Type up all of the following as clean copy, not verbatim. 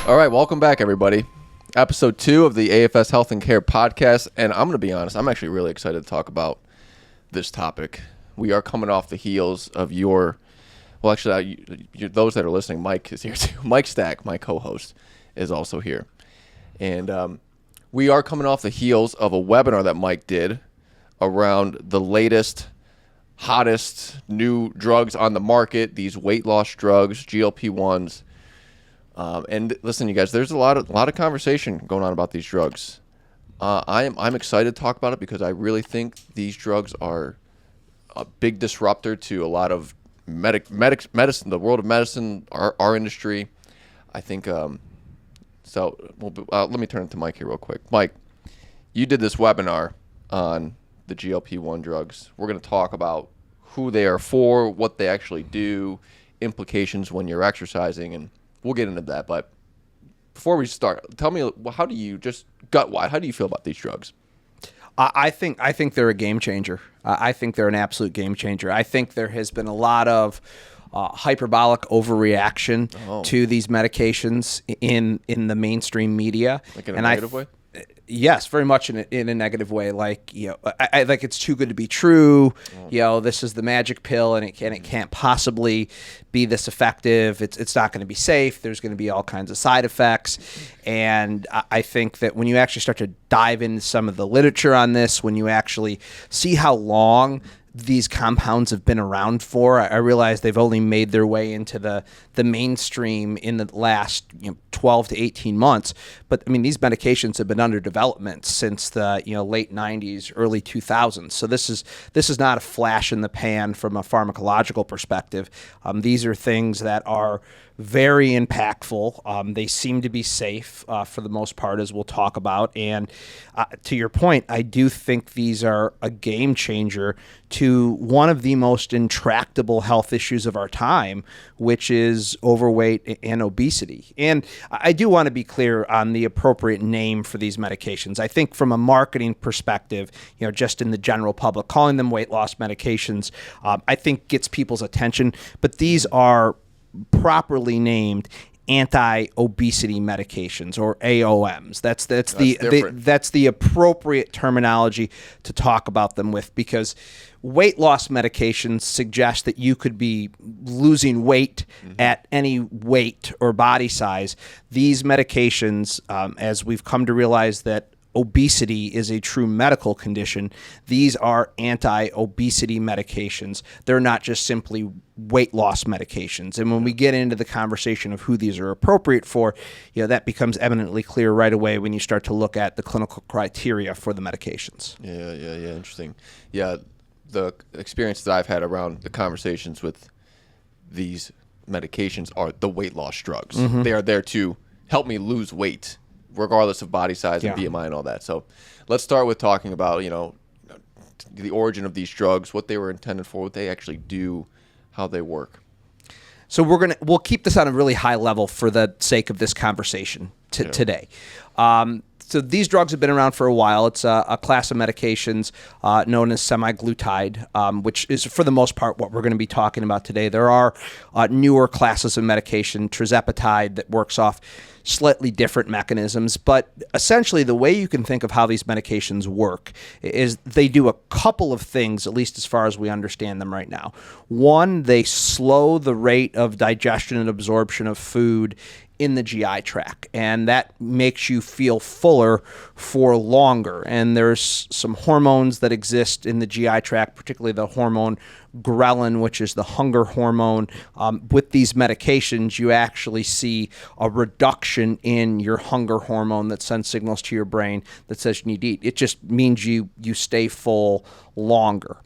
All right, welcome back, everybody. Episode 2 of the AFS Health and Care podcast, and I'm going to be honest, I'm actually really excited to talk about this topic. We are coming off the heels of those that are listening, Mike is here too. Mike Stack, my co-host, is also here. And we are coming off the heels of a webinar that Mike did around the latest, hottest new drugs on the market, these weight loss drugs, GLP-1s. And listen, you guys, there's a lot of conversation going on about these drugs. I'm excited to talk about it because I really think these drugs are a big disruptor to a lot of medicine, the world of medicine, our industry. I think. Let me turn it to Mike here real quick. Mike, you did this webinar on the GLP-1 drugs. We're going to talk about who they are for, what they actually do, implications when you're exercising, and we'll get into that. But before we start, tell me, how do you feel about these drugs? I think they're a game changer. I think they're an absolute game changer. I think there has been a lot of hyperbolic overreaction to these medications in the mainstream media. Like in a negative way? Yes, very much in a negative way. Like, I like it's too good to be true. This is the magic pill, and it can't possibly be this effective. It's not going to be safe. There's going to be all kinds of side effects. And I think that when you actually start to dive into some of the literature on this, when you actually see how long these compounds have been around for, I realize they've only made their way into the mainstream in the last 12 to 18 months. But I mean, these medications have been under development since the late 90s, early 2000s. So this is not a flash in the pan from a pharmacological perspective. These are things that are very impactful. They seem to be safe for the most part, as we'll talk about. And to your point, I do think these are a game changer to one of the most intractable health issues of our time, which is overweight and obesity. And I do want to be clear on the appropriate name for these medications. I think from a marketing perspective, just in the general public, calling them weight loss medications, I think gets people's attention. But these are properly named anti-obesity medications, or AOMs. That's the appropriate terminology to talk about them with, because weight loss medications suggest that you could be losing weight at any weight or body size. These medications, as we've come to realize that obesity is a true medical condition, these are anti-obesity medications. They're not just simply weight loss medications. And when we get into the conversation of who these are appropriate for, that becomes eminently clear right away when you start to look at the clinical criteria for the medications. Yeah. Interesting. Yeah, the experiences I've had around the conversations with these medications are the weight loss drugs. They are there to help me lose weight, regardless of body size and BMI and all that. So let's start with talking about, the origin of these drugs, what they were intended for, what they actually do, how they work. So we'll keep this on a really high level for the sake of this conversation today. So these drugs have been around for a while. It's a class of medications known as semaglutide, which is for the most part what we're going to be talking about today. There are newer classes of medication, tirzepatide, that works off slightly different mechanisms. But essentially the way you can think of how these medications work is they do a couple of things, at least as far as we understand them right now. One, they slow the rate of digestion and absorption of food in the GI tract, and that makes you feel fuller for longer. And there's some hormones that exist in the GI tract, particularly the hormone ghrelin, which is the hunger hormone. With these medications, you actually see a reduction in your hunger hormone that sends signals to your brain that says you need to eat. It just means you stay full longer.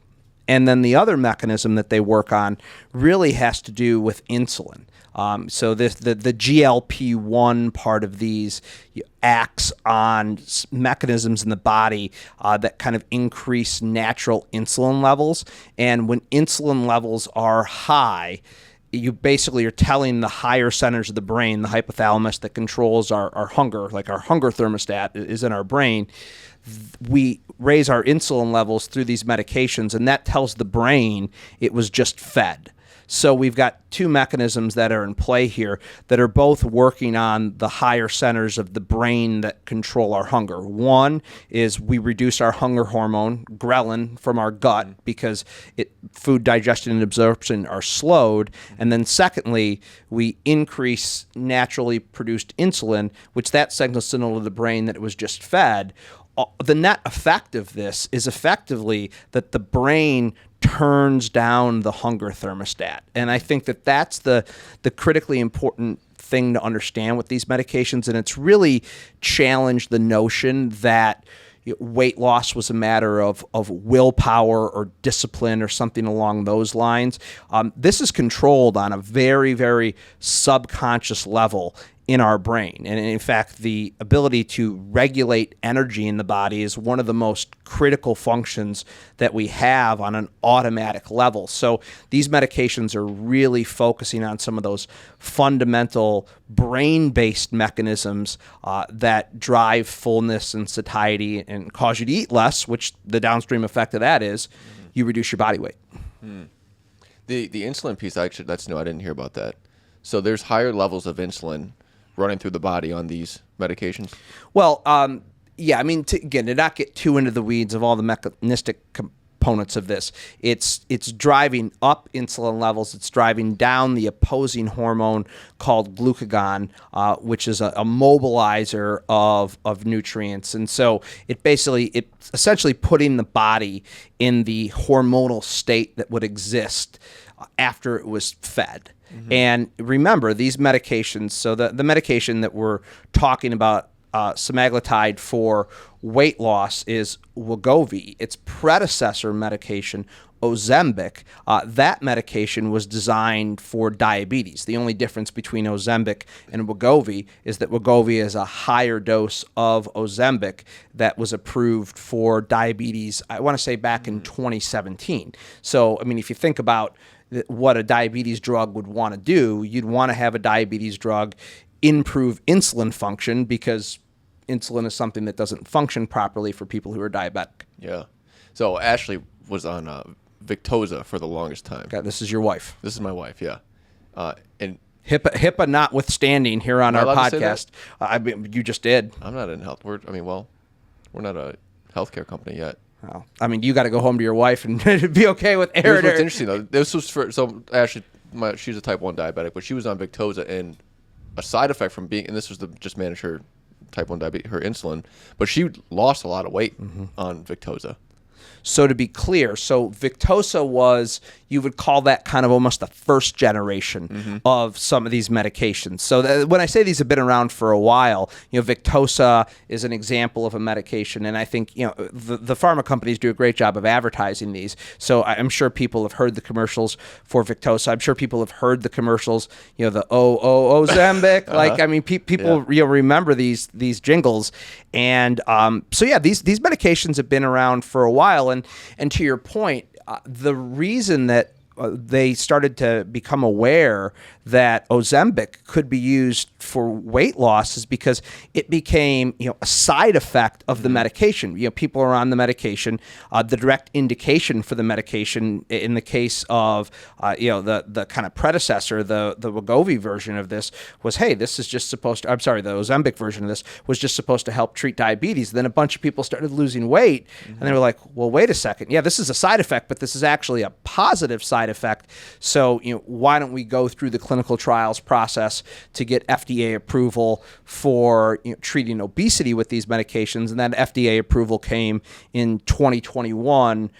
And then the other mechanism that they work on really has to do with insulin. So the GLP-1 part of these acts on mechanisms in the body that kind of increase natural insulin levels. And when insulin levels are high, you basically are telling the higher centers of the brain, the hypothalamus that controls our hunger, like our hunger thermostat is in our brain. We raise our insulin levels through these medications, and that tells the brain it was just fed. So we've got two mechanisms that are in play here that are both working on the higher centers of the brain that control our hunger. One is we reduce our hunger hormone, ghrelin, from our gut because food digestion and absorption are slowed. And then secondly, we increase naturally produced insulin, which that signals to the brain that it was just fed. The net effect of this is effectively that the brain turns down the hunger thermostat. And I think that that's the critically important thing to understand with these medications. And it's really challenged the notion that weight loss was a matter of willpower or discipline or something along those lines. This is controlled on a very, very subconscious level in our brain. And in fact, the ability to regulate energy in the body is one of the most critical functions that we have on an automatic level. So these medications are really focusing on some of those fundamental brain-based mechanisms that drive fullness and satiety and cause you to eat less, which the downstream effect of that is you reduce your body weight. The insulin piece, actually, that's new. I didn't hear about that. So there's higher levels of insulin running through the body on these medications? Well, yeah, I mean, to not get too into the weeds of all the mechanistic components of this, it's driving up insulin levels. It's driving down the opposing hormone called glucagon, which is a mobilizer of nutrients. And so it's essentially putting the body in the hormonal state that would exist after it was fed. And remember, these medications, so the medication that we're talking about, semaglutide for weight loss, is Wegovy. Its predecessor medication, Ozempic, that medication was designed for diabetes. The only difference between Ozempic and Wegovy is that Wegovy is a higher dose of Ozempic that was approved for diabetes, I want to say back in 2017. So, I mean, if you think about what a diabetes drug would want to do, you'd want to have a diabetes drug improve insulin function because insulin is something that doesn't function properly for people who are diabetic. Yeah. So Ashley was on Victoza for the longest time. Okay, this is your wife. This is my wife, yeah. And HIPAA notwithstanding here on our podcast. I mean, you just did. I'm not in health. We're not a healthcare company yet. Well, I mean, you got to go home to your wife and be okay with Here's what's interesting, though. This was Ashley, she's a type 1 diabetic, but she was on Victoza, and a side effect from being, and this was to just manage her type 1 diabetes, her insulin, but she lost a lot of weight on Victoza. So to be clear, Victoza was, you would call that kind of almost the first generation of some of these medications. So when I say these have been around for a while, Victoza is an example of a medication, and I think the pharma companies do a great job of advertising these. So I'm sure people have heard the commercials for Victoza. I'm sure people have heard the commercials, the Ozempic. Like, I mean, people remember these jingles, and so yeah, these medications have been around for a while. And to your point, the reason that they started to become aware that Ozempic could be used for weight loss is because it became, a side effect of the medication. People are on the medication. The direct indication for the medication, in the case of, the kind of predecessor, the Wegovy version of this was, hey, this is just supposed to, the Ozempic version of this was just supposed to help treat diabetes. Then a bunch of people started losing weight, and they were like, well, wait a second. Yeah, this is a side effect, but this is actually a positive side effect. So, why don't we go through the clinical trials process to get FDA approval for treating obesity with these medications? And that FDA approval came in 2021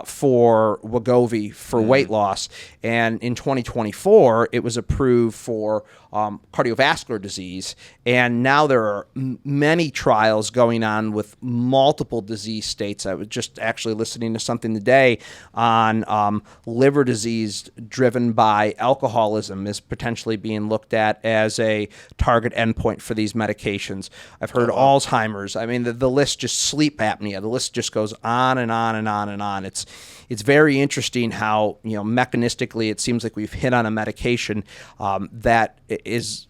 for Wegovy for weight loss. And in 2024, it was approved for cardiovascular disease. And now there are many trials going on with multiple disease states. I was just actually listening to something today on liver disease driven by alcoholism is potentially being looked at as a target endpoint for these medications. I've heard Alzheimer's. I mean, the list, just sleep apnea, the list just goes on and on and on and on. It's very interesting how, mechanistically it seems like we've hit on a medication that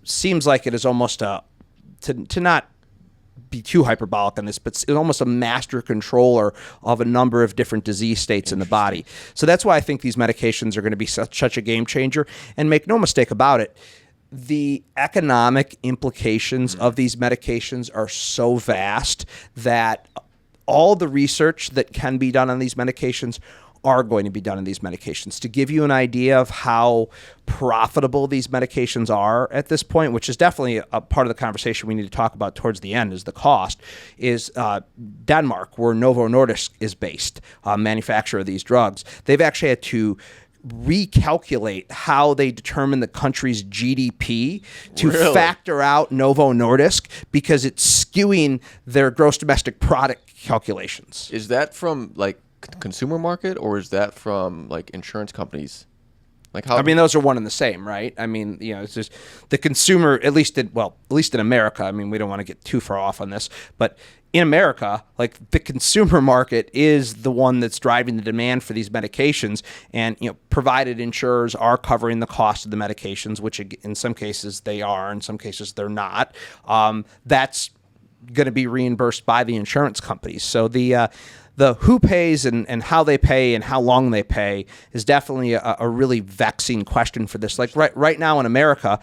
seems like it is almost to not be too hyperbolic on this, but it's almost a master controller of a number of different disease states in the body. So that's why I think these medications are going to be such a game changer. And make no mistake about it, the economic implications of these medications are so vast that all the research that can be done on these medications are going to be done in these medications. To give you an idea of how profitable these medications are at this point, which is definitely a part of the conversation we need to talk about towards the end, is the cost, is Denmark, where Novo Nordisk is based, manufacturer of these drugs. They've actually had to recalculate how they determine the country's GDP to factor out Novo Nordisk because it's skewing their gross domestic product calculations. Is that from like consumer market, or is that from like insurance companies? Like how? I mean, those are one and the same, right? I mean, it's just the consumer, at least in America. I mean, we don't want to get too far off on this, but in America, like the consumer market is the one that's driving the demand for these medications, and provided insurers are covering the cost of the medications, which in some cases they are, in some cases they're not. That's going to be reimbursed by the insurance companies. So the who pays and how they pay and how long they pay is definitely a really vexing question for this. Like right now in America,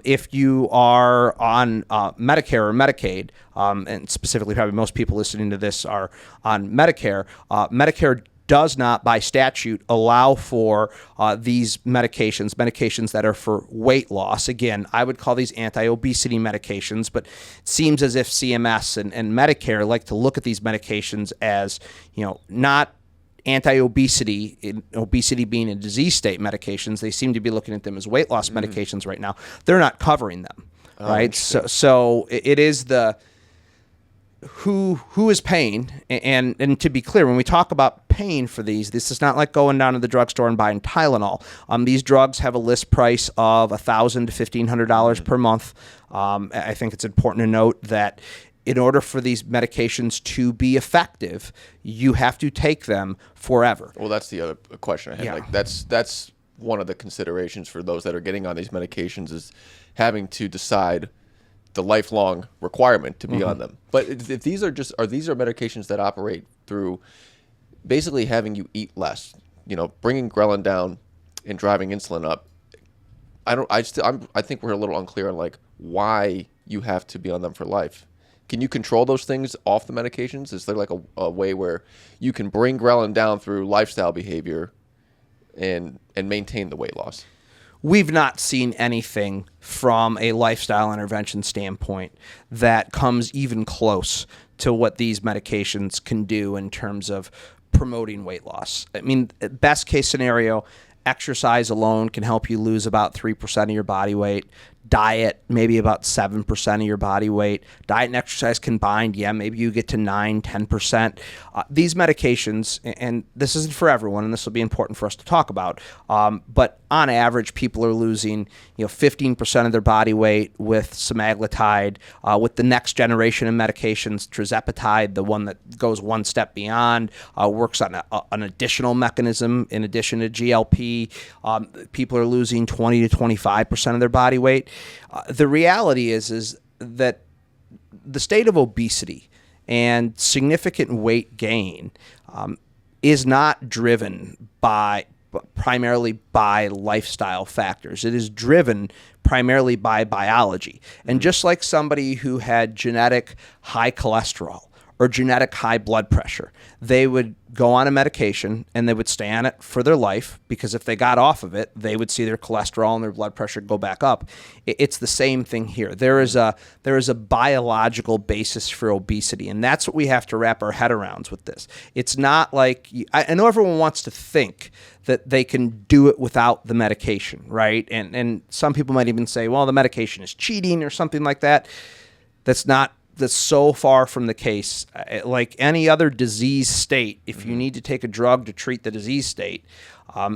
if you are on Medicare or Medicaid, and specifically probably most people listening to this are on Medicare, Medicare does not, by statute, allow for these medications that are for weight loss. Again, I would call these anti-obesity medications, but it seems as if CMS and Medicare like to look at these medications as, not anti-obesity, obesity being a disease state medications. They seem to be looking at them as weight loss medications right now. They're not covering them, right? So it is the who is paying, and to be clear, when we talk about paying for these, this is not like going down to the drugstore and buying Tylenol. These drugs have a list price of $1,000 to $1,500 per month. I think it's important to note that in order for these medications to be effective, you have to take them forever. Well, that's the other question I had. Yeah. Like that's one of the considerations for those that are getting on these medications, is having to decide the lifelong requirement to be on them. But if these are medications that operate through basically having you eat less, bringing ghrelin down and driving insulin up, I think we're a little unclear on like why you have to be on them for life. Can you control those things off the medications? Is there like a way where you can bring ghrelin down through lifestyle behavior and maintain the weight loss? We've not seen anything from a lifestyle intervention standpoint that comes even close to what these medications can do in terms of promoting weight loss. I mean, best case scenario, exercise alone can help you lose about 3% of your body weight. Diet, maybe about 7% of your body weight. Diet and exercise combined, maybe you get to 9, 10%. These medications, and this isn't for everyone, and this will be important for us to talk about, but on average, people are losing 15% of their body weight with semaglutide. With the next generation of medications, tirzepatide, the one that goes one step beyond, works on an additional mechanism in addition to GLP. People are losing 20 to 25% of their body weight. The reality is that the state of obesity and significant weight gain is not driven primarily by lifestyle factors. It is driven primarily by biology. And just like somebody who had genetic high cholesterol or genetic high blood pressure, they would go on a medication and they would stay on it for their life, because if they got off of it, they would see their cholesterol and their blood pressure go back up. It's the same thing here. There is a biological basis for obesity, and that's what we have to wrap our head around with this. It's not like, I know everyone wants to think that they can do it without the medication, right? And some people might even say, well, the medication is cheating or something like that. That's so far from the case. Like any other disease state, if you need to take a drug to treat the disease state,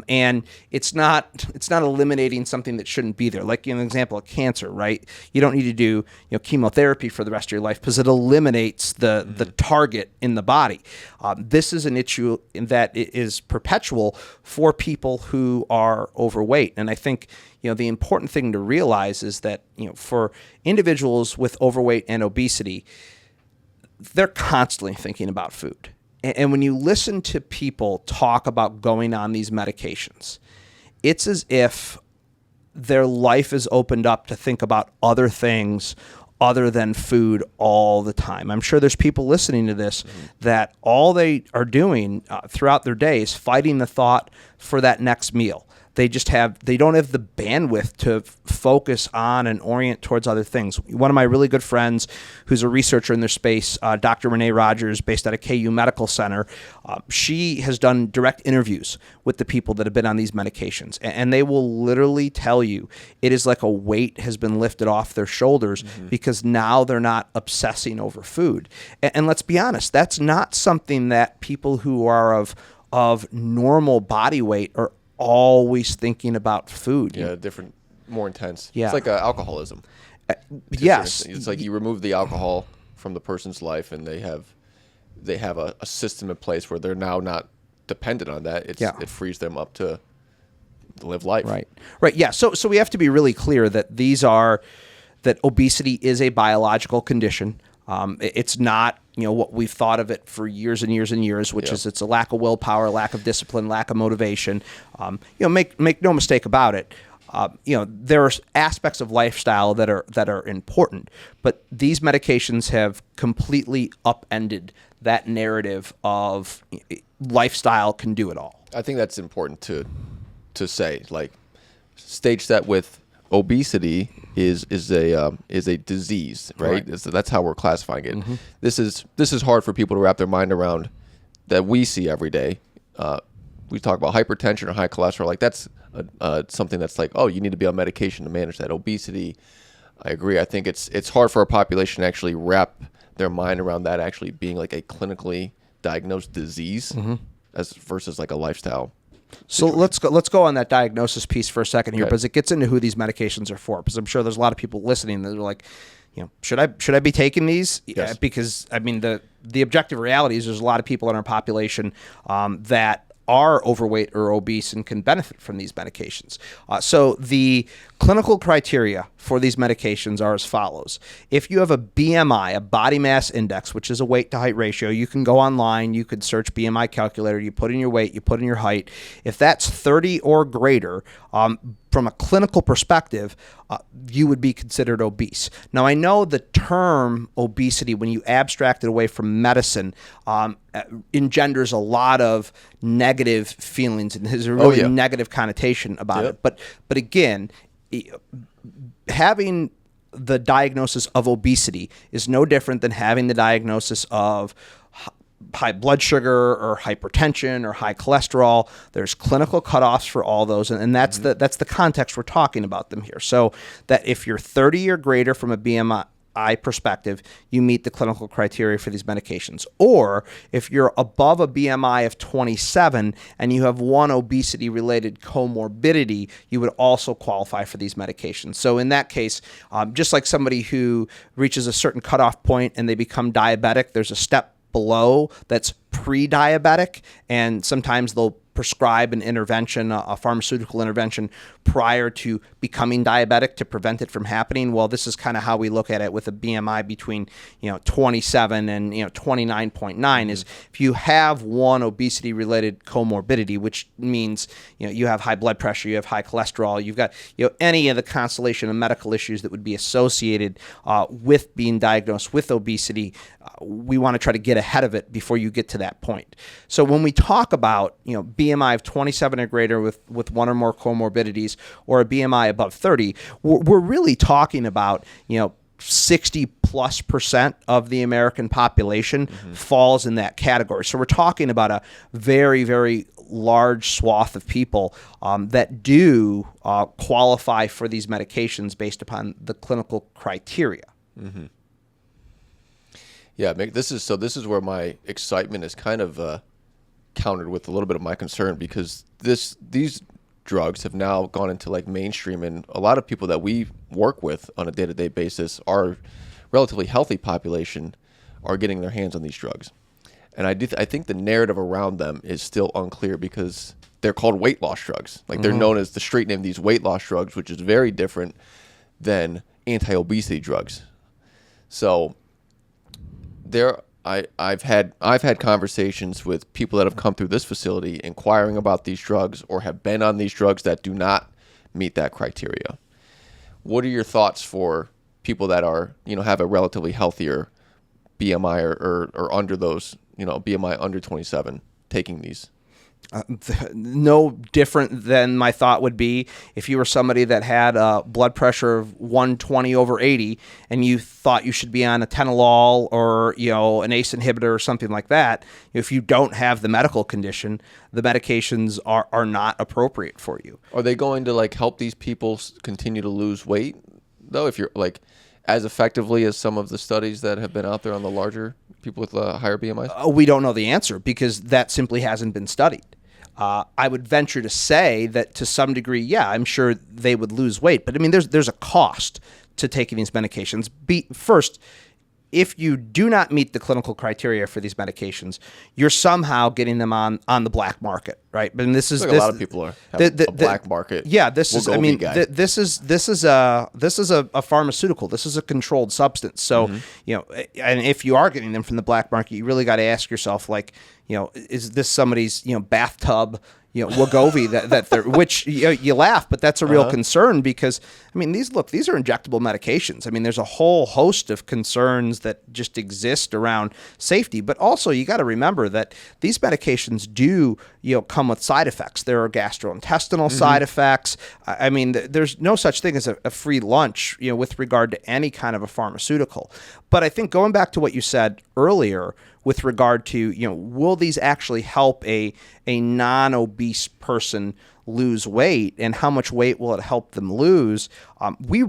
and it's not eliminating something that shouldn't be there. Like an example of cancer, right? You don't need to do chemotherapy for the rest of your life because it eliminates the target in the body. This is an issue that is perpetual for people who are overweight, and I think the important thing to realize is that for individuals with overweight and obesity, they're constantly thinking about food. And when you listen to people talk about going on these medications, it's as if their life is opened up to think about other things other than food all the time. I'm sure there's people listening to this that all they are doing throughout their day is fighting the thought for that next meal. They don't have the bandwidth to focus on and orient towards other things. One of my really good friends who's a researcher in their space, Dr. Renee Rogers, based out of KU Medical Center, she has done direct interviews with the people that have been on these medications. And they will literally tell you it is like a weight has been lifted off their shoulders because now they're not obsessing over food. And let's be honest, that's not something that people who are of normal body weight are always thinking about food. Yeah, different, more intense. Yeah. It's like alcoholism. Yes. It's like you remove the alcohol from the person's life, and they have a system in place where they're now not dependent on that. It frees them up to live life. Right. Yeah. So we have to be really clear that that obesity is a biological condition. It's not, what we've thought of it for years and years and years, which is it's a lack of willpower, lack of discipline, lack of motivation. Make no mistake about it. There are aspects of lifestyle that are important, but these medications have completely upended that narrative of lifestyle can do it all. I think that's important to say. Like, stage set with obesity is a disease, right? That's how we're classifying it. This is hard for people to wrap their mind around, that we see every day. We talk about hypertension or high cholesterol, like that's something that's like, oh, you need to be on medication to manage that. Obesity, I agree. I think it's hard for our population to actually wrap their mind around that actually being like a clinically diagnosed disease as versus like a lifestyle. So let's go on that diagnosis piece for a second here, because it gets into who these medications are for. Because I'm sure there's a lot of people listening that are like, should I be taking these? Yes. Because I mean the objective reality is there's a lot of people in our population that are overweight or obese and can benefit from these medications. So the clinical criteria for these medications are as follows. If you have a BMI, a body mass index, which is a weight to height ratio, you can go online, you could search BMI calculator, you put in your weight, you put in your height. If that's 30 or greater, from a clinical perspective, you would be considered obese. Now, I know the term obesity, when you abstract it away from medicine, engenders a lot of negative feelings, and there's a really negative connotation about it. But again, having the diagnosis of obesity is no different than having the diagnosis of high blood sugar or hypertension or high cholesterol. There's clinical cutoffs for all those, and that's the context we're talking about them here. So that if you're 30 or greater from a BMI perspective, you meet the clinical criteria for these medications. Or if you're above a BMI of 27 and you have one obesity-related comorbidity, you would also qualify for these medications. So in that case, just like somebody who reaches a certain cutoff point and they become diabetic, there's a step below that's pre-diabetic, and sometimes they'll prescribe an intervention, a pharmaceutical intervention, prior to becoming diabetic to prevent it from happening. Well, this is kind of how we look at it with a BMI between 27 and 29.9. Is if you have one obesity-related comorbidity, which means you have high blood pressure, you have high cholesterol, you've got any of the constellation of medical issues that would be associated with being diagnosed with obesity, we want to try to get ahead of it before you get to that point. So when we talk about BMI of 27 or greater with one or more comorbidities, or a BMI above 30, we're really talking about 60+% of the American population falls in that category. So we're talking about a very, very large swath of people that do qualify for these medications based upon the clinical criteria. Yeah, this is where my excitement is kind of countered with a little bit of my concern, because these drugs have now gone into like mainstream, and a lot of people that we work with on a day-to-day basis, our relatively healthy population, are getting their hands on these drugs. And I think the narrative around them is still unclear, because they're called weight loss drugs. Like they're known as the street name, these weight loss drugs, which is very different than anti-obesity drugs. So I've had conversations with people that have come through this facility inquiring about these drugs or have been on these drugs that do not meet that criteria. What are your thoughts for people that are, have a relatively healthier BMI or under those, BMI under 27 taking these? No different than my thought would be if you were somebody that had a blood pressure of 120 over 80 and you thought you should be on a Tenolol or an ACE inhibitor or something like that. If you don't have the medical condition, the medications are not appropriate for you. Are they going to help these people continue to lose weight though? If you're as effectively as some of the studies that have been out there on the larger people with higher BMIs? We don't know the answer because that simply hasn't been studied. I would venture to say that to some degree, yeah, I'm sure they would lose weight. But I mean, there's a cost to taking these medications. First, if you do not meet the clinical criteria for these medications, you're somehow getting them on the black market, right? But this is a lot of people are having a black market. Yeah, this is. I mean, this is a pharmaceutical. This is a controlled substance. So and if you are getting them from the black market, you really got to ask yourself, is this somebody's bathtub? Wegovy that they're, which you laugh, but that's a real concern because I mean these are injectable medications. I mean there's a whole host of concerns that just exist around safety, but also you got to remember that these medications do come with side effects. There are gastrointestinal side effects. I mean there's no such thing as a free lunch with regard to any kind of a pharmaceutical. But I think going back to what you said earlier with regard to, will these actually help a non-obese person lose weight and how much weight will it help them lose? We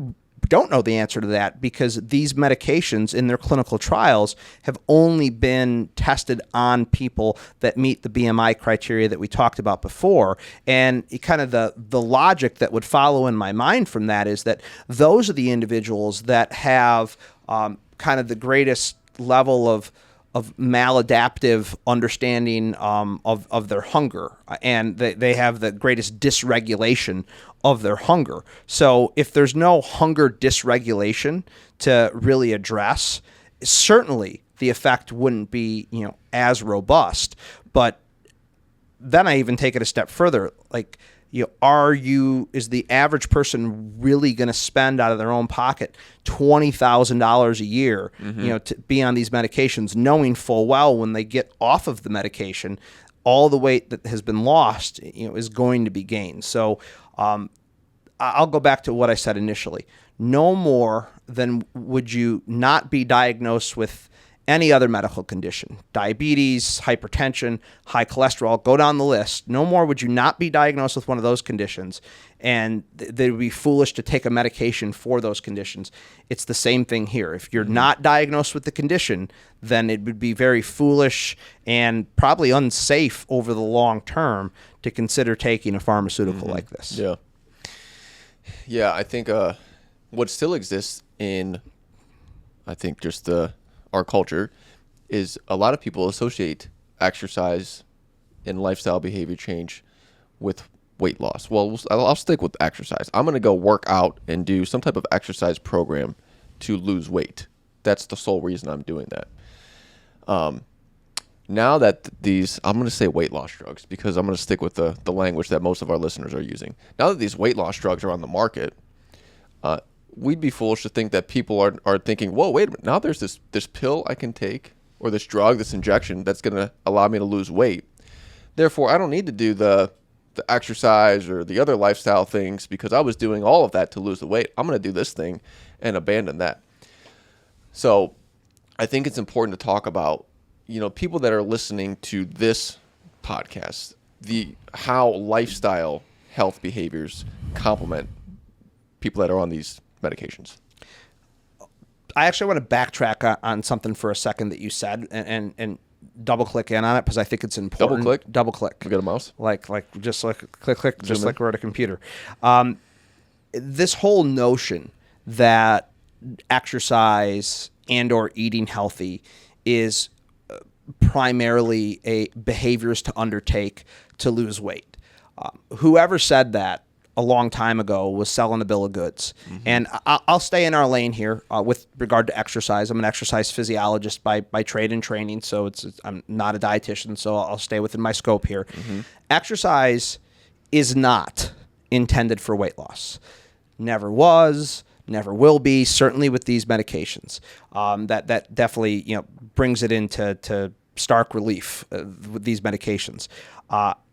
don't know the answer to that because these medications in their clinical trials have only been tested on people that meet the BMI criteria that we talked about before. And kind of the logic that would follow in my mind from that is that those are the individuals that have kind of the greatest level of maladaptive understanding of their hunger, and they have the greatest dysregulation of their hunger. So if there's no hunger dysregulation to really address, certainly the effect wouldn't be as robust. But then I even take it a step further, is the average person really going to spend out of their own pocket $20,000 a year, to be on these medications, knowing full well when they get off of the medication, all the weight that has been lost, is going to be gained. So I'll go back to what I said initially. No more than would you not be diagnosed with any other medical condition, diabetes, hypertension, high cholesterol, go down the list. No more would you not be diagnosed with one of those conditions, and they would be foolish to take a medication for those conditions. It's the same thing here. If you're not diagnosed with the condition, then it would be very foolish and probably unsafe over the long term to consider taking a pharmaceutical like this. Yeah. Yeah, I think what still exists in, just our culture is a lot of people associate exercise and lifestyle behavior change with weight loss. Well, I'll stick with exercise. I'm going to go work out and do some type of exercise program to lose weight. That's the sole reason I'm doing that. Now that I'm going to say weight loss drugs because I'm going to stick with the language that most of our listeners are using. Now that these weight loss drugs are on the market, we'd be foolish to think that people are thinking, whoa, wait a minute, now there's this pill I can take or this drug, this injection that's going to allow me to lose weight. Therefore, I don't need to do the exercise or the other lifestyle things because I was doing all of that to lose the weight. I'm going to do this thing and abandon that. So I think it's important to talk about, people that are listening to this podcast, how lifestyle health behaviors complement people that are on these medications. I actually want to backtrack on something for a second that you said and double click in on it because I think it's important. Double click. We got a mouse. Just like click, just like we're at a computer. This whole notion that exercise and or eating healthy is primarily a behaviors to undertake to lose weight. Whoever said that, a long time ago was selling a bill of goods. And I'll stay in our lane here with regard to exercise. I'm an exercise physiologist by trade and training, so I'm not a dietitian, so I'll stay within my scope here. Exercise is not intended for weight loss. Never was, never will be, certainly with these medications. That definitely brings it into stark relief with these medications.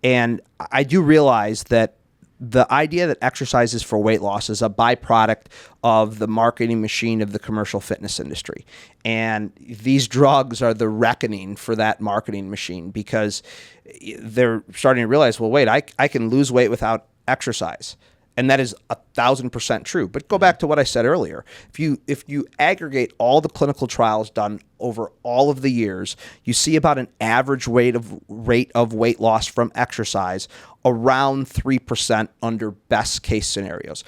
And I do realize that the idea that exercise is for weight loss is a byproduct of the marketing machine of the commercial fitness industry. And these drugs are the reckoning for that marketing machine, because they're starting to realize, well, wait, I can lose weight without exercise. And that is 1,000% true. But go back to what I said earlier. If you aggregate all the clinical trials done over all of the years, you see about an average rate of weight loss from exercise around 3% under best case scenarios.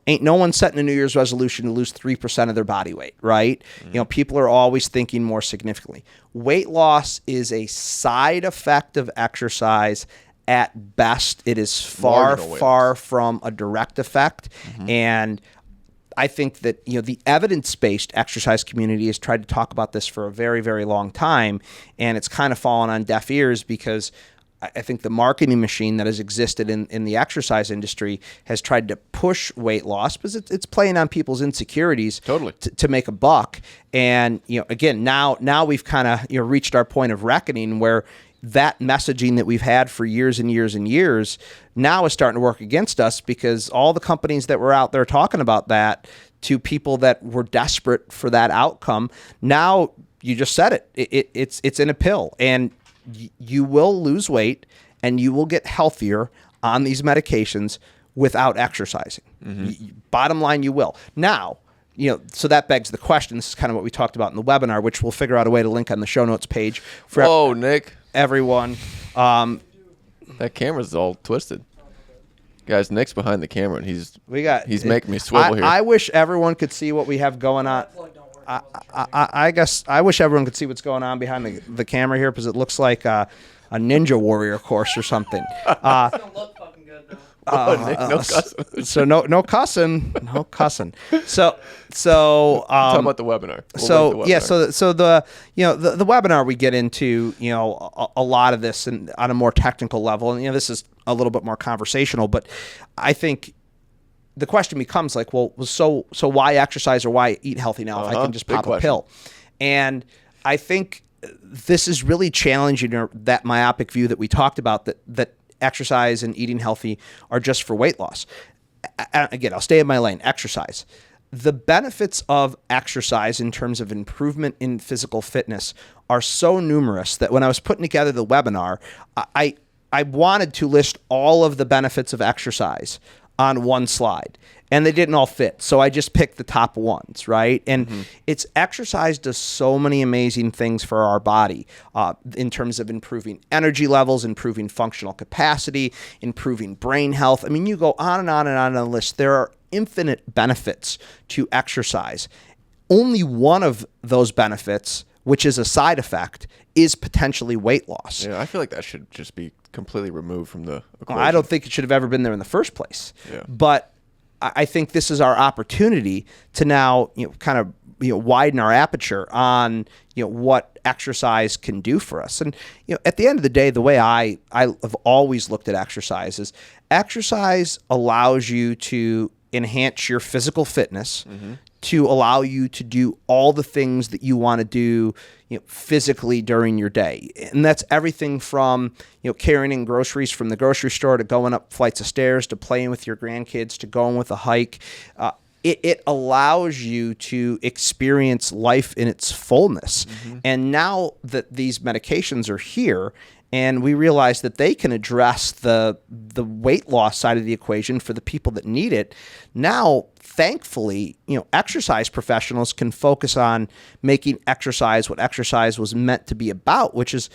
Ain't no one setting a New Year's resolution to lose 3% of their body weight, right? People are always thinking more significantly. Weight loss is a side effect of exercise. At best, it is far from a direct effect. And I think that the evidence-based exercise community has tried to talk about this for a very, very long time, and it's kind of fallen on deaf ears, because I think the marketing machine that has existed in the exercise industry has tried to push weight loss, because it's playing on people's insecurities to make a buck. And again, now we've kind of reached our point of reckoning where that messaging that we've had for years and years and years now is starting to work against us, because all the companies that were out there talking about that to people that were desperate for that outcome, now you just said it's in a pill, and you will lose weight and you will get healthier on these medications without exercising. Bottom line, you will. Now, so that begs the question. This is kind of what we talked about in the webinar, which we'll figure out a way to link on the show notes page for Nick. Everyone. That camera's all twisted. Guys, Nick's behind the camera, and he's making me swivel here. I wish everyone could see what we have going on. I guess I wish everyone could see what's going on behind the camera here, because it looks like a Ninja Warrior course or something. It's gonna look fucking good though. No cussing. So no cussing. So talking about the webinar. The webinar, we get into a lot of this and on a more technical level, and this is a little bit more conversational, but I think the question becomes like, well, so why exercise or why eat healthy now if I can just pop a pill? And I think this is really challenging that myopic view that we talked about, that exercise and eating healthy are just for weight loss. Again, I'll stay in my lane. Exercise. The benefits of exercise in terms of improvement in physical fitness are so numerous that when I was putting together the webinar, I wanted to list all of the benefits of exercise on one slide, and they didn't all fit. So I just picked the top ones, right? And exercise does so many amazing things for our body in terms of improving energy levels, improving functional capacity, improving brain health. I mean, you go on and on and on the list. There are infinite benefits to exercise. Only one of those benefits, which is a side effect, is potentially weight loss. Yeah, I feel like that should just be completely removed from the equation. I don't think it should have ever been there in the first place. Yeah. But I think this is our opportunity to now kind of widen our aperture on what exercise can do for us. And at the end of the day, the way I have always looked at exercise is exercise allows you to enhance your physical fitness, to allow you to do all the things that you want to do physically during your day. And that's everything from carrying in groceries from the grocery store, to going up flights of stairs, to playing with your grandkids, to going with a hike. It allows you to experience life in its fullness. And now that these medications are here, and we realize that they can address the weight loss side of the equation for the people that need it. Now, thankfully, exercise professionals can focus on making exercise what exercise was meant to be about, which is,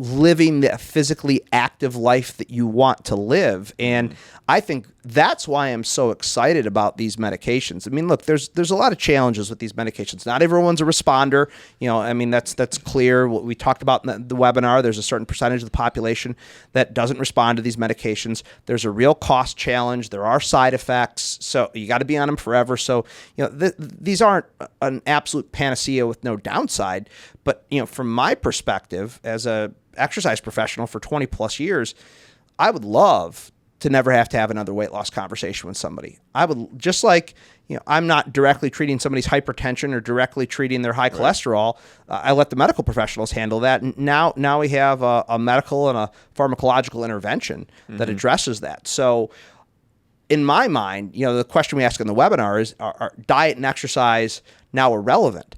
living the physically active life that you want to live. And I think that's why I'm so excited about these medications. I mean, look, there's a lot of challenges with these medications. Not everyone's a responder. I mean, that's clear. What we talked about in the webinar, there's a certain percentage of the population that doesn't respond to these medications. There's a real cost challenge. There are side effects. So you got to be on them forever. So, these aren't an absolute panacea with no downside. But, from my perspective as a exercise professional for 20 plus years, I would love to never have to have another weight loss conversation with somebody. I would, just like, I'm not directly treating somebody's hypertension or directly treating their high cholesterol. I let the medical professionals handle that. And now we have a medical and a pharmacological intervention that addresses that. So in my mind, the question we ask in the webinar is, are diet and exercise now irrelevant?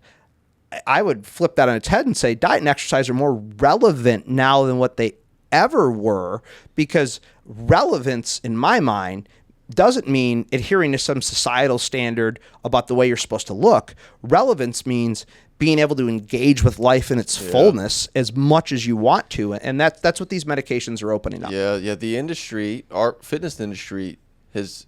I would flip that on its head and say diet and exercise are more relevant now than what they ever were, because relevance, in my mind, doesn't mean adhering to some societal standard about the way you're supposed to look. Relevance means being able to engage with life in its fullness as much as you want to, and that's what these medications are opening up. Yeah. The industry, our fitness industry, has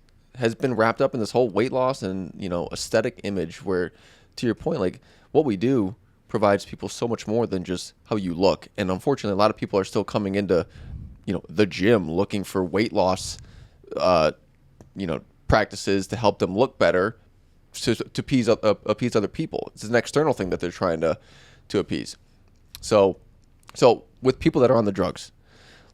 been wrapped up in this whole weight loss and aesthetic image, where, to your point, like, what we do provides people so much more than just how you look. And unfortunately, a lot of people are still coming into, the gym looking for weight loss, practices to help them look better, to appease other people. It's an external thing that they're trying to appease. So with people that are on the drugs,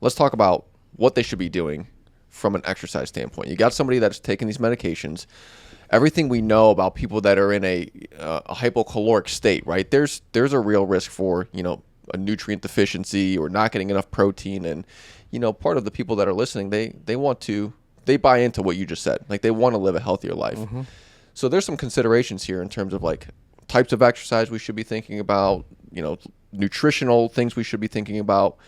let's talk about what they should be doing from an exercise standpoint. You got somebody that's taking these medications. Everything we know about people that are in a hypocaloric state, right? There's a real risk for, a nutrient deficiency or not getting enough protein. And, part of the people that are listening, they buy into what you just said. Like, they want to live a healthier life. So there's some considerations here in terms of, like, types of exercise we should be thinking about, nutritional things we should be thinking about.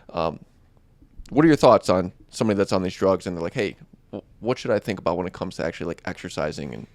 What are your thoughts on somebody that's on these drugs and they're like, hey, what should I think about when it comes to actually, like, exercising? And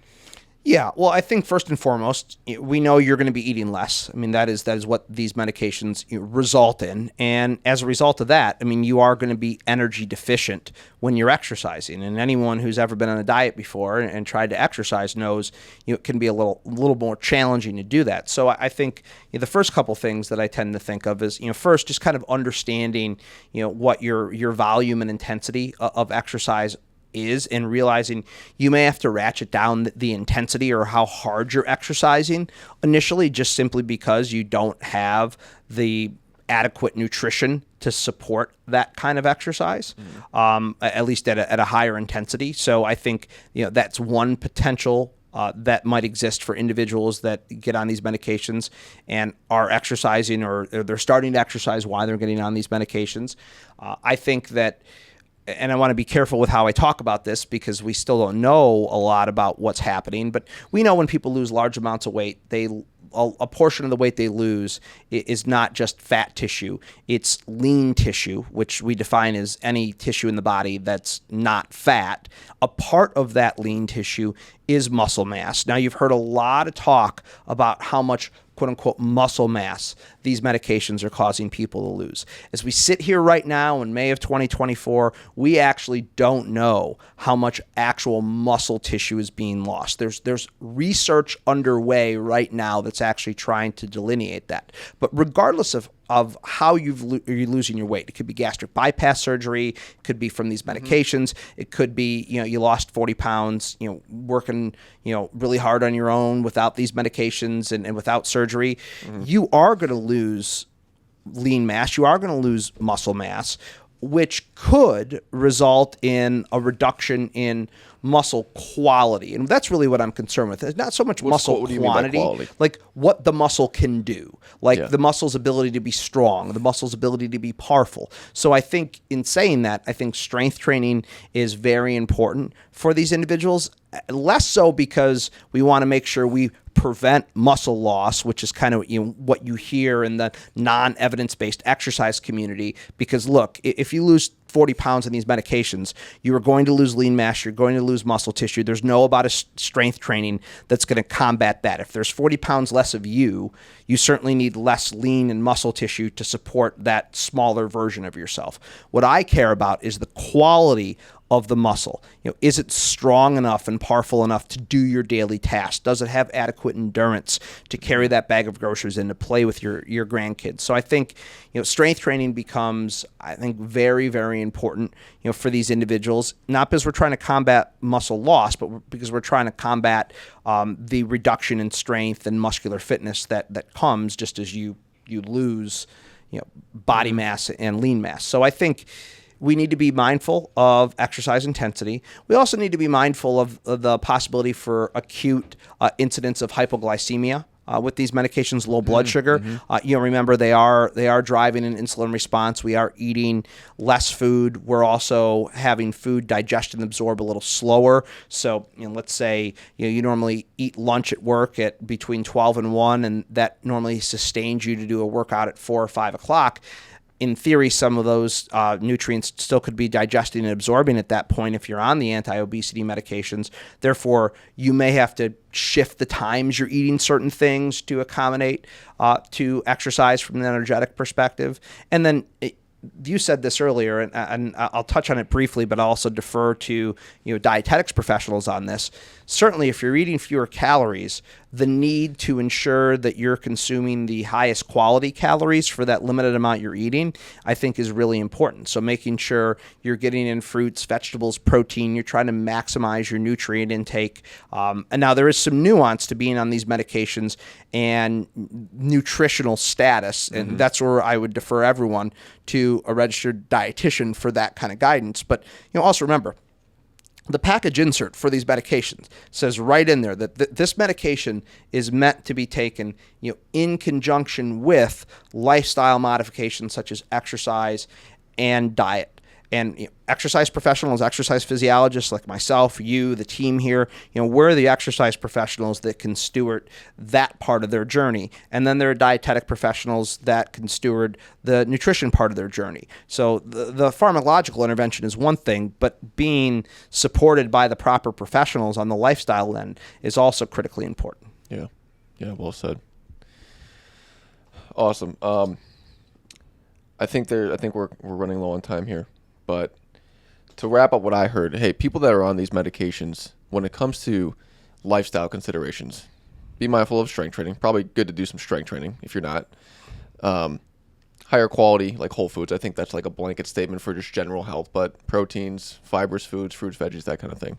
yeah, well, I think first and foremost, we know you're going to be eating less. I mean, that is what these medications result in. And as a result of that, I mean, you are going to be energy deficient when you're exercising. And anyone who's ever been on a diet before and tried to exercise knows it can be a little more challenging to do that. So I think the first couple things that I tend to think of is, first, just kind of understanding, what your volume and intensity of exercise is, and realizing you may have to ratchet down the intensity or how hard you're exercising initially, just simply because you don't have the adequate nutrition to support that kind of exercise, at least at a higher intensity. So I think that's one potential that might exist for individuals that get on these medications and are exercising, or they're starting to exercise while they're getting on these medications. I think that, and I want to be careful with how I talk about this because we still don't know a lot about what's happening, but we know when people lose large amounts of weight, a portion of the weight they lose is not just fat tissue, it's lean tissue, which we define as any tissue in the body that's not fat. A part of that lean tissue is muscle mass. Now, you've heard a lot of talk about how much quote-unquote muscle mass these medications are causing people to lose. As we sit here right now in May of 2024, we actually don't know how much actual muscle tissue is being lost. There's research underway right now that's actually trying to delineate that. But regardless of how you're losing your weight, it could be gastric bypass surgery, it could be from these medications, it could be you lost 40 pounds, working really hard on your own without these medications and without surgery. You are going to lose lean mass, you are going to lose muscle mass, which could result in a reduction in muscle quality. And that's really what I'm concerned with. It's not so much muscle quantity, like what the muscle can do, like the muscle's ability to be strong, the muscle's ability to be powerful. So I think in saying that, I think strength training is very important for these individuals, less so because we want to make sure we prevent muscle loss, which is kind of what you hear in the non-evidence-based exercise community. Because look, if you lose 40 pounds in these medications, you are going to lose lean mass, you're going to lose muscle tissue. There's no about a strength training that's going to combat that. If there's 40 pounds less of you, you certainly need less lean and muscle tissue to support that smaller version of yourself. What I care about is the quality of the muscle. Is it strong enough and powerful enough to do your daily tasks? Does it have adequate endurance to carry that bag of groceries and to play with your grandkids? So I think strength training becomes, I think, very, very important for these individuals, not because we're trying to combat muscle loss, but because we're trying to combat the reduction in strength and muscular fitness that comes just as you lose body mass and lean mass. So I think we need to be mindful of exercise intensity. We also need to be mindful of the possibility for acute incidents of hypoglycemia with these medications, low blood sugar. Remember, they are driving an insulin response. We are eating less food. We're also having food digest and absorb a little slower. So, let's say you normally eat lunch at work at between 12 and 1, and that normally sustains you to do a workout at 4 or 5 o'clock. In theory, some of those nutrients still could be digesting and absorbing at that point if you're on the anti-obesity medications. Therefore, you may have to shift the times you're eating certain things to accommodate to exercise from an energetic perspective. And then you said this earlier, and I'll touch on it briefly, but I'll also defer to dietetics professionals on this. Certainly, if you're eating fewer calories, the need to ensure that you're consuming the highest quality calories for that limited amount you're eating, I think is really important. So making sure you're getting in fruits, vegetables, protein, you're trying to maximize your nutrient intake. And now there is some nuance to being on these medications and nutritional status, and that's where I would defer everyone to a registered dietitian for that kind of guidance. But also remember, the package insert for these medications says right in there that this medication is meant to be taken, in conjunction with lifestyle modifications such as exercise and diet. And exercise professionals, exercise physiologists like myself, you, the team here, we're the exercise professionals that can steward that part of their journey. And then there are dietetic professionals that can steward the nutrition part of their journey. So the pharmacological intervention is one thing, but being supported by the proper professionals on the lifestyle end is also critically important. Yeah, well said. Awesome. I think we're running low on time here. But to wrap up what I heard, hey, people that are on these medications, when it comes to lifestyle considerations, be mindful of strength training. Probably good to do some strength training if you're not. Higher quality, like whole foods. I think that's like a blanket statement for just general health, but proteins, fibrous foods, fruits, veggies, that kind of thing.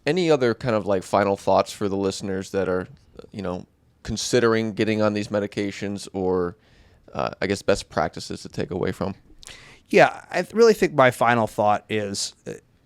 Any other kind of like final thoughts for the listeners that are, considering getting on these medications, or I guess best practices to take away from? Yeah, I really think my final thought is,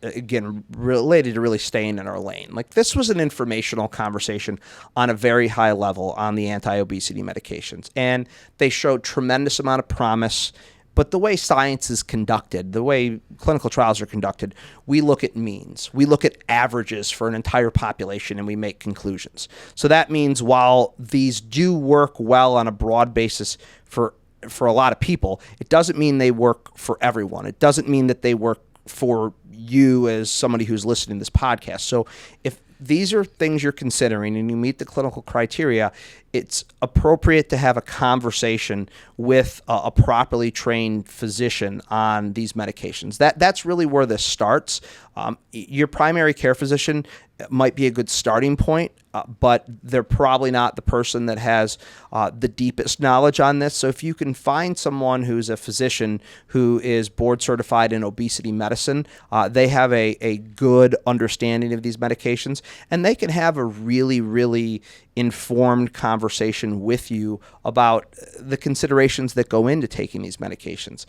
again, related to really staying in our lane. Like, this was an informational conversation on a very high level on the anti-obesity medications, and they showed tremendous amount of promise. But the way science is conducted, the way clinical trials are conducted, we look at means. We look at averages for an entire population, and we make conclusions. So that means while these do work well on a broad basis for a lot of people, it doesn't mean they work for everyone. It doesn't mean that they work for you as somebody who's listening to this podcast. So if these are things you're considering and you meet the clinical criteria, it's appropriate to have a conversation with a properly trained physician on these medications. That's really where this starts. Your primary care physician might be a good starting point, but they're probably not the person that has the deepest knowledge on this. So if you can find someone who's a physician who is board certified in obesity medicine, they have a good understanding of these medications, and they can have a really, really informed conversation with you about the considerations that go into taking these medications.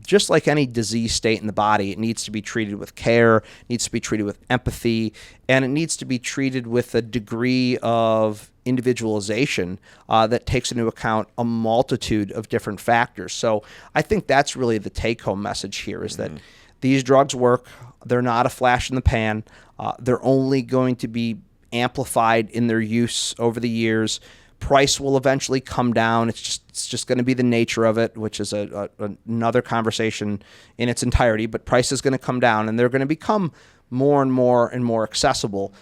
Just like any disease state in the body, it needs to be treated with care, needs to be treated with empathy, and it needs to be treated with a degree of individualization that takes into account a multitude of different factors. So I think that's really the take-home message here, is that these drugs work. They're not a flash in the pan. They're only going to be amplified in their use over the years. price will eventually come down. It's just going to be the nature of it, which is another conversation in its entirety. But price is going to come down, and they're going to become more and more accessible.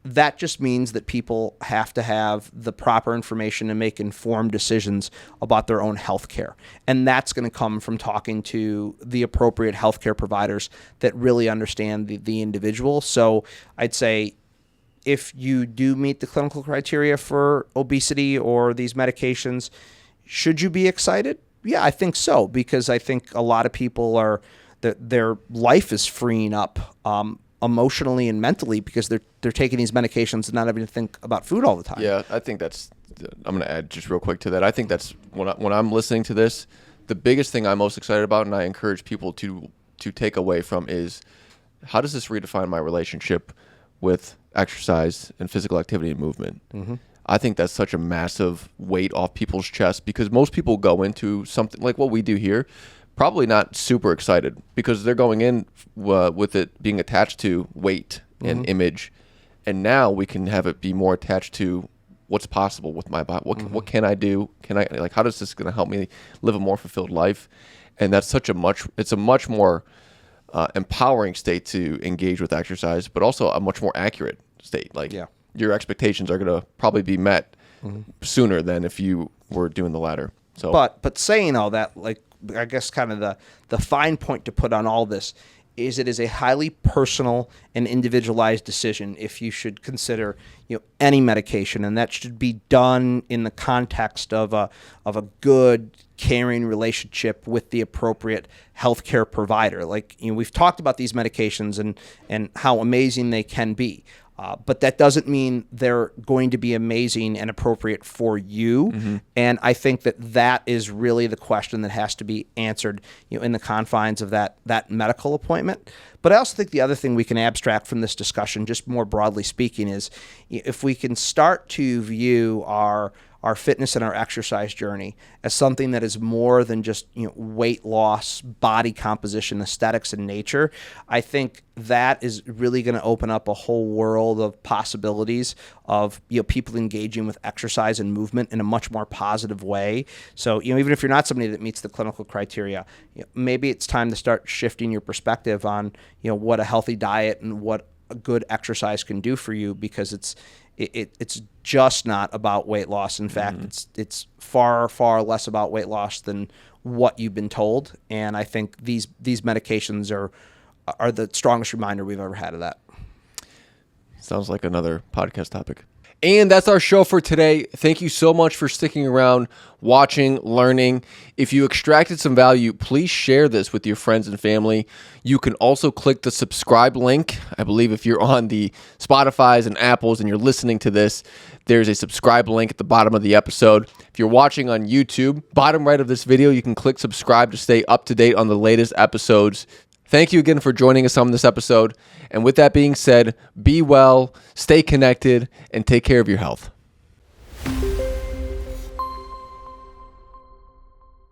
That just means that people have to have the proper information and make informed decisions about their own health care. And that's going to come from talking to the appropriate healthcare providers that really understand the individual. So I'd say if you do meet the clinical criteria for obesity or these medications, should you be excited? Yeah, I think so, because I think a lot of people their life is freeing up emotionally and mentally because they're taking these medications and not having to think about food all the time. Yeah, I think I'm going to add just real quick to that. I think that's when I'm listening to this, the biggest thing I'm most excited about, and I encourage people to take away from, is how does this redefine my relationship with exercise and physical activity and movement? Mm-hmm. I think that's such a massive weight off people's chest, because most people go into something like what we do here probably not super excited, because they're going in with it being attached to weight and image, and now we can have it be more attached to what's possible with my body. What can I do? How does this going to help me live a more fulfilled life? And that's it's a much more empowering state to engage with exercise, but also a much more accurate state. Your expectations are going to probably be met sooner than if you were doing the latter. So, but saying all that, I guess kind of the fine point to put on all this is it is a highly personal and individualized decision if you should consider any medication, and that should be done in the context of a good, caring relationship with the appropriate healthcare provider. We've talked about these medications and how amazing they can be. But that doesn't mean they're going to be amazing and appropriate for you. Mm-hmm. And I think that is really the question that has to be answered, in the confines of that medical appointment. But I also think the other thing we can abstract from this discussion, just more broadly speaking, is if we can start to view our fitness and our exercise journey as something that is more than just weight loss, body composition, aesthetics, and nature, I think that is really going to open up a whole world of possibilities of people engaging with exercise and movement in a much more positive way. So even if you're not somebody that meets the clinical criteria, maybe it's time to start shifting your perspective on what a healthy diet and what a good exercise can do for you, because it's just not about weight loss. In fact, it's far, far less about weight loss than what you've been told. And I think these medications are the strongest reminder we've ever had of that. Sounds like another podcast topic. And that's our show for today. Thank you so much for sticking around, watching, learning. If you extracted some value, please share this with your friends and family. You can also click the subscribe link. I believe if you're on the Spotifys and Apples and you're listening to this, there's a subscribe link at the bottom of the episode. If you're watching on YouTube, bottom right of this video, you can click subscribe to stay up to date on the latest episodes. Thank you again for joining us on this episode. And with that being said, be well, stay connected, and take care of your health.